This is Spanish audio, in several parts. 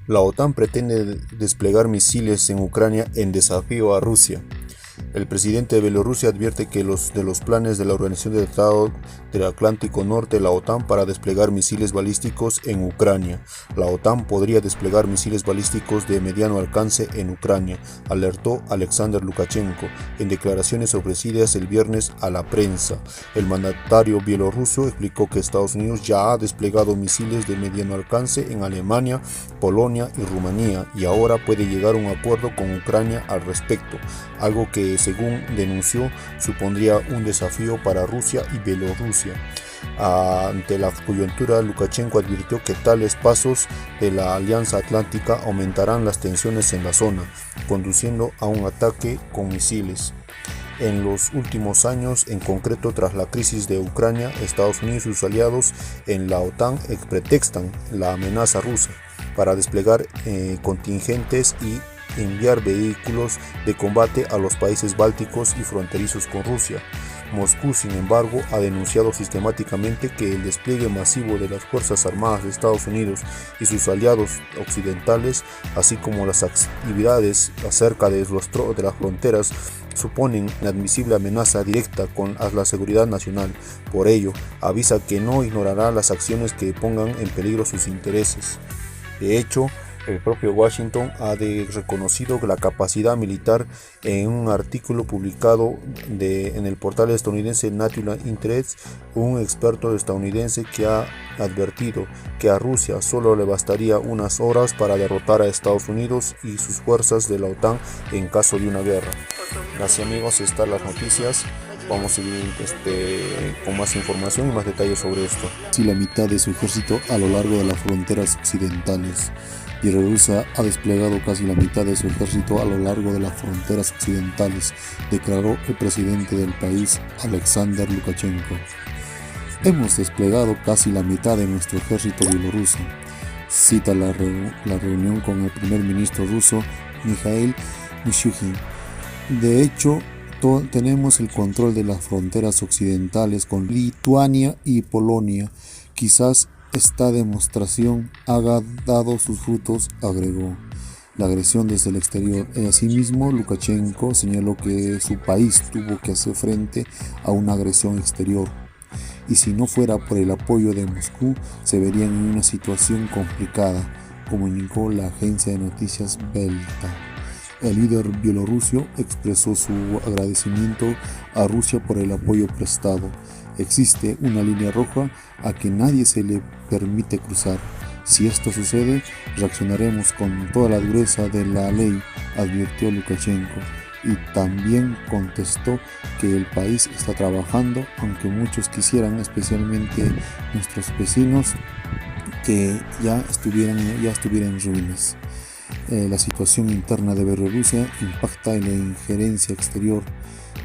La OTAN pretende desplegar misiles en Ucrania en desafío a Rusia. El presidente de Bielorrusia advierte que de los planes de la Organización del Tratado del Atlántico Norte, la OTAN, para desplegar misiles balísticos en Ucrania. La OTAN podría desplegar misiles balísticos de mediano alcance en Ucrania, alertó Alexander Lukashenko en declaraciones ofrecidas el viernes a la prensa. El mandatario bielorruso explicó que Estados Unidos ya ha desplegado misiles de mediano alcance en Alemania, Polonia y Rumanía y ahora puede llegar a un acuerdo con Ucrania al respecto, algo que, según denunció, supondría un desafío para Rusia y Bielorrusia. Ante la coyuntura, Lukashenko advirtió que tales pasos de la Alianza Atlántica aumentarán las tensiones en la zona, conduciendo a un ataque con misiles. En los últimos años, en concreto tras la crisis de Ucrania, Estados Unidos y sus aliados en la OTAN pretextan la amenaza rusa para desplegar contingentes y enviar vehículos de combate a los países bálticos y fronterizos con Rusia. Moscú, sin embargo, ha denunciado sistemáticamente que el despliegue masivo de las Fuerzas Armadas de Estados Unidos y sus aliados occidentales, así como las actividades acerca de las fronteras, suponen inadmisible amenaza directa a la seguridad nacional. Por ello, avisa que no ignorará las acciones que pongan en peligro sus intereses. De hecho, el propio Washington ha reconocido la capacidad militar en un artículo publicado en el portal estadounidense National Interest. Un experto estadounidense que ha advertido que a Rusia solo le bastaría unas horas para derrotar a Estados Unidos y sus fuerzas de la OTAN en caso de una guerra. Gracias amigos, estas las noticias. Vamos a seguir con más información y más detalles sobre esto. Casi la mitad de su ejército a lo largo de las fronteras occidentales. Bielorrusia ha desplegado casi la mitad de su ejército a lo largo de las fronteras occidentales, declaró el presidente del país, Alexander Lukashenko. Hemos desplegado casi la mitad de nuestro ejército bielorruso, cita la reunión con el primer ministro ruso, Mikhail Mishustin. De hecho, tenemos el control de las fronteras occidentales con Lituania y Polonia. Quizás esta demostración haya dado sus frutos, agregó. La agresión desde el exterior. Asimismo, Lukashenko señaló que su país tuvo que hacer frente a una agresión exterior, y si no fuera por el apoyo de Moscú, se verían en una situación complicada, comunicó la agencia de noticias Belta. El líder bielorruso expresó su agradecimiento a Rusia por el apoyo prestado. Existe una línea roja a que nadie se le permite cruzar. Si esto sucede, reaccionaremos con toda la dureza de la ley, advirtió Lukashenko. Y también contestó que el país está trabajando, aunque muchos quisieran, especialmente nuestros vecinos, que ya estuviera en ruinas. La situación interna de Bielorrusia impacta en la injerencia exterior.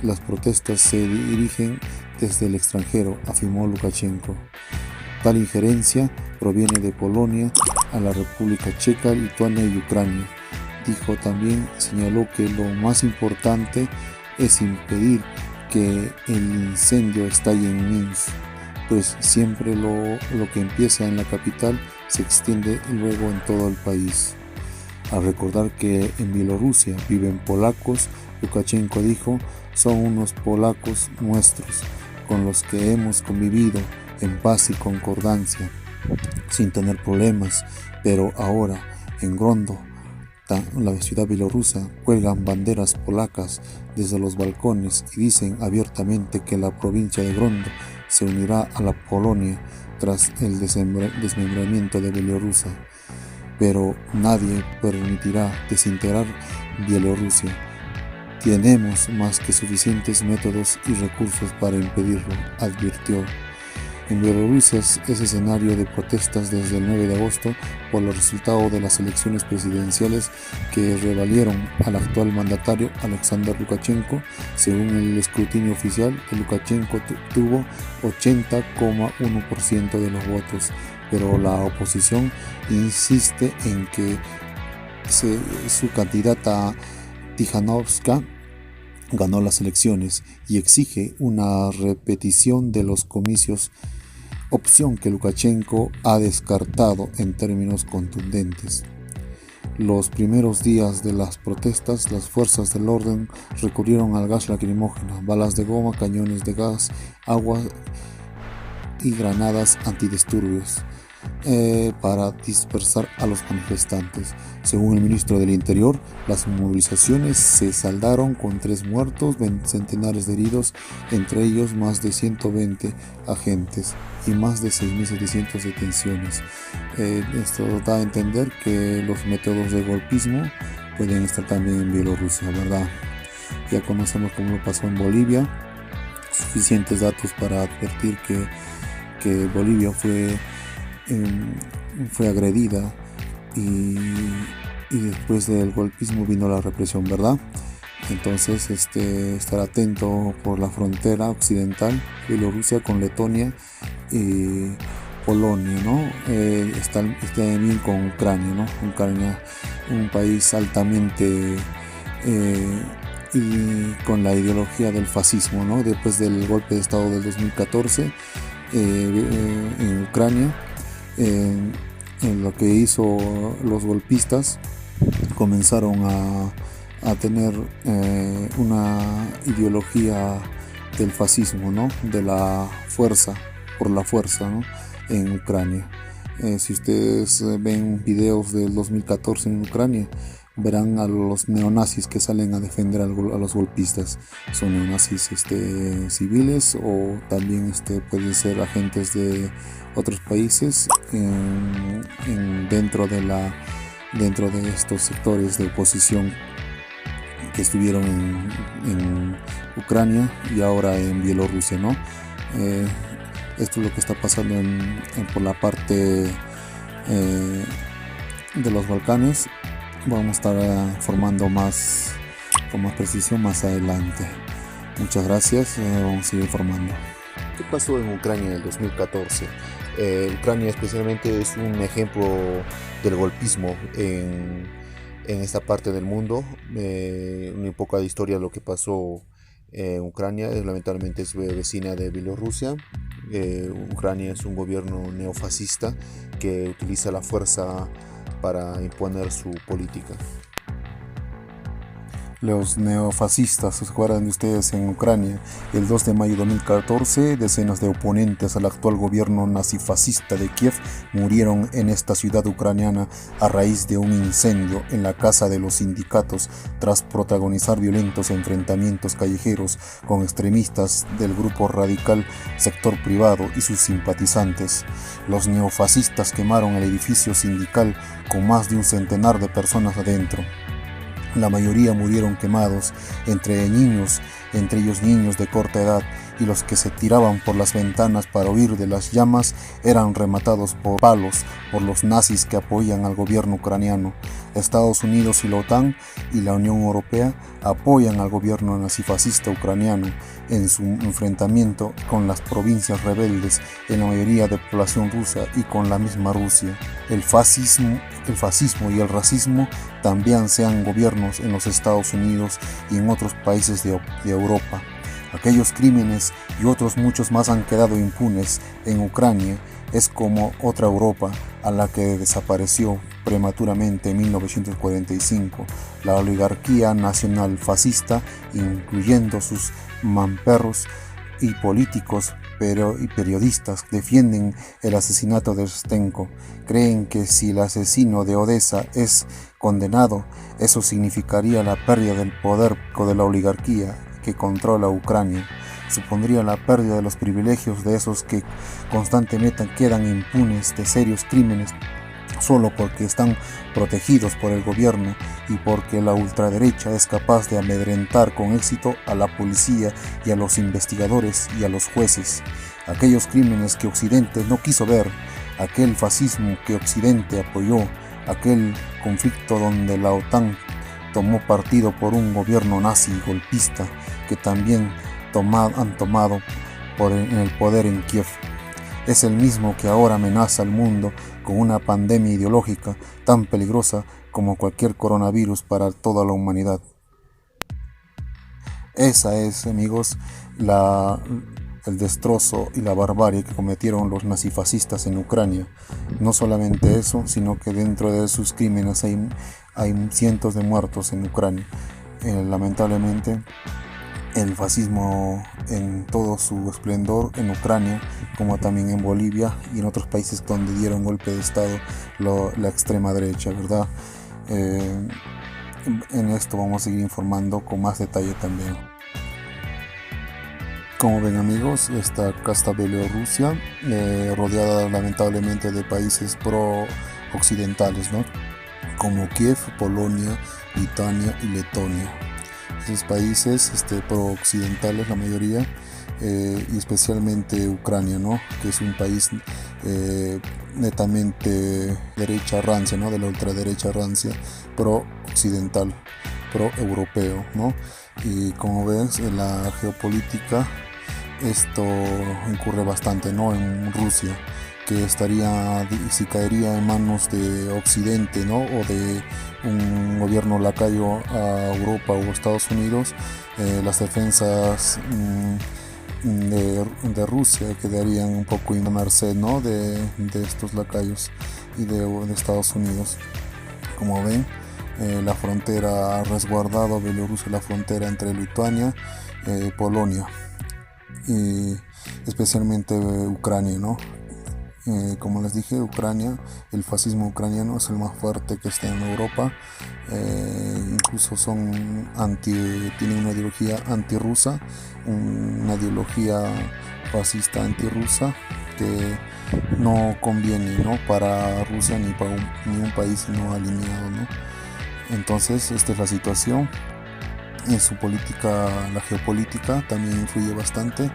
Las protestas se dirigen desde el extranjero, afirmó Lukashenko. Tal injerencia proviene de Polonia, a la República Checa, Lituania y Ucrania. Dijo también, señaló que lo más importante es impedir que el incendio estalle en Minsk, pues siempre lo que empieza en la capital se extiende luego en todo el país. Al recordar que en Bielorrusia viven polacos, Lukashenko dijo, son unos polacos nuestros, con los que hemos convivido en paz y concordancia, sin tener problemas, pero ahora en Grodno, la ciudad bielorrusa, cuelgan banderas polacas desde los balcones y dicen abiertamente que la provincia de Grodno se unirá a la Polonia tras el desmembramiento de Bielorrusia. Pero nadie permitirá desintegrar Bielorrusia. Tenemos más que suficientes métodos y recursos para impedirlo, advirtió. En Bielorrusia es escenario de protestas desde el 9 de agosto por los resultados de las elecciones presidenciales que revalieron al actual mandatario Alexander Lukashenko. Según el escrutinio oficial, Lukashenko tuvo 80,1% de los votos, pero la oposición insiste en que su candidata Tijanovska ganó las elecciones y exige una repetición de los comicios, opción que Lukashenko ha descartado en términos contundentes. Los primeros días de las protestas, las fuerzas del orden recurrieron al gas lacrimógeno, balas de goma, cañones de gas, agua y granadas antidisturbios para dispersar a los manifestantes. Según el ministro del Interior, las movilizaciones se saldaron con 3 muertos, centenares de heridos, entre ellos más de 120 agentes y más de 6.700 detenciones. Esto da a entender que los métodos de golpismo pueden estar también en Bielorrusia, ¿verdad? Ya conocemos cómo lo pasó en Bolivia, suficientes datos para advertir que Bolivia fue agredida y después del golpismo vino la represión, ¿verdad? Entonces estar atento por la frontera occidental, Bielorrusia con Letonia y Polonia, ¿no? Está también con Ucrania, ¿no? Ucrania, un país altamente y con la ideología del fascismo, ¿no? Después del golpe de estado del 2014 en Ucrania, en lo que hizo los golpistas, comenzaron a tener una ideología del fascismo, ¿no? De la fuerza, por la fuerza, ¿no? En Ucrania. Si ustedes ven videos del 2014 en Ucrania, verán a los neonazis que salen a defender a los golpistas. Son neonazis civiles, o también pueden ser agentes de otros países dentro de estos sectores de oposición que estuvieron en Ucrania y ahora en Bielorrusia, ¿no? Esto es lo que está pasando por la parte de los Balcanes. Vamos a estar informando más con más precisión más adelante. Muchas gracias, vamos a seguir informando. ¿Qué pasó en Ucrania en el 2014? Ucrania especialmente es un ejemplo del golpismo en esta parte del mundo. Un poco de historia de lo que pasó en Ucrania. Lamentablemente es vecina de Bielorrusia. Ucrania es un gobierno neofascista que utiliza la fuerza para imponer su política. Los neofascistas, ¿se acuerdan de ustedes? En Ucrania, el 2 de mayo de 2014, decenas de oponentes al actual gobierno nazifascista de Kiev murieron en esta ciudad ucraniana a raíz de un incendio en la casa de los sindicatos tras protagonizar violentos enfrentamientos callejeros con extremistas del grupo radical Sector Privado y sus simpatizantes. Los neofascistas quemaron el edificio sindical con más de un centenar de personas adentro. La mayoría murieron quemados, entre ellos niños de corta edad, y los que se tiraban por las ventanas para huir de las llamas eran rematados por palos por los nazis que apoyan al gobierno ucraniano. Estados Unidos y la OTAN y la Unión Europea apoyan al gobierno nazifascista ucraniano en su enfrentamiento con las provincias rebeldes, en la mayoría de población rusa y con la misma Rusia. El fascismo y el racismo también sean gobiernos en los Estados Unidos y en otros países de Europa. Aquellos crímenes y otros muchos más han quedado impunes en Ucrania. Es como otra Europa a la que desapareció prematuramente en 1945. La oligarquía nacional fascista, incluyendo sus mamperros y políticos y periodistas, defienden el asesinato de Stenko. Creen que si el asesino de Odessa es condenado, eso significaría la pérdida del poder de la oligarquía que controla Ucrania. Supondría la pérdida de los privilegios de esos que constantemente quedan impunes de serios crímenes solo porque están protegidos por el gobierno y porque la ultraderecha es capaz de amedrentar con éxito a la policía y a los investigadores y a los jueces. Aquellos crímenes que Occidente no quiso ver, aquel fascismo que Occidente apoyó, aquel conflicto donde la OTAN tomó partido por un gobierno nazi golpista que también han tomado en el poder en Kiev. Es el mismo que ahora amenaza al mundo con una pandemia ideológica tan peligrosa como cualquier coronavirus para toda la humanidad. Esa es, amigos, el destrozo y la barbarie que cometieron los nazifascistas en Ucrania. No solamente eso, sino que dentro de sus crímenes hay cientos de muertos en Ucrania. Lamentablemente, el fascismo en todo su esplendor en Ucrania, como también en Bolivia y en otros países donde dieron golpe de estado la extrema derecha, ¿verdad? En esto vamos a seguir informando con más detalle también. Como ven, amigos, acá está Bielorrusia, rodeada lamentablemente de países pro-occidentales, ¿no? Como Kiev, Polonia, Lituania y Letonia. Esos países pro-occidentales, la mayoría, y especialmente Ucrania, ¿no? Que es un país netamente derecha rancia, ¿no? De la ultraderecha rancia, pro-occidental, pro-europeo, ¿no? Y como ves, en la geopolítica esto incurre bastante, ¿no? En Rusia, que si caería en manos de Occidente, ¿no? O de un gobierno lacayo a Europa o Estados Unidos, las defensas de Rusia quedarían un poco a merced, ¿no? de estos lacayos y de Estados Unidos. Como ven, la frontera ha resguardado Bielorrusia, la frontera entre Lituania y Polonia, y especialmente Ucrania, ¿no? Como les dije, Ucrania, el fascismo ucraniano es el más fuerte que está en Europa. Incluso tienen una ideología antirrusa, una ideología fascista antirrusa que no conviene, ¿no? Para Rusia ni para un país no alineado, ¿no? Entonces, esta es la situación. En su política, la geopolítica también influye bastante.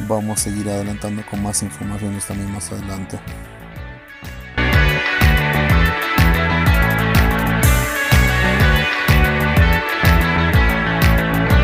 Vamos a seguir adelantando con más informaciones también más adelante.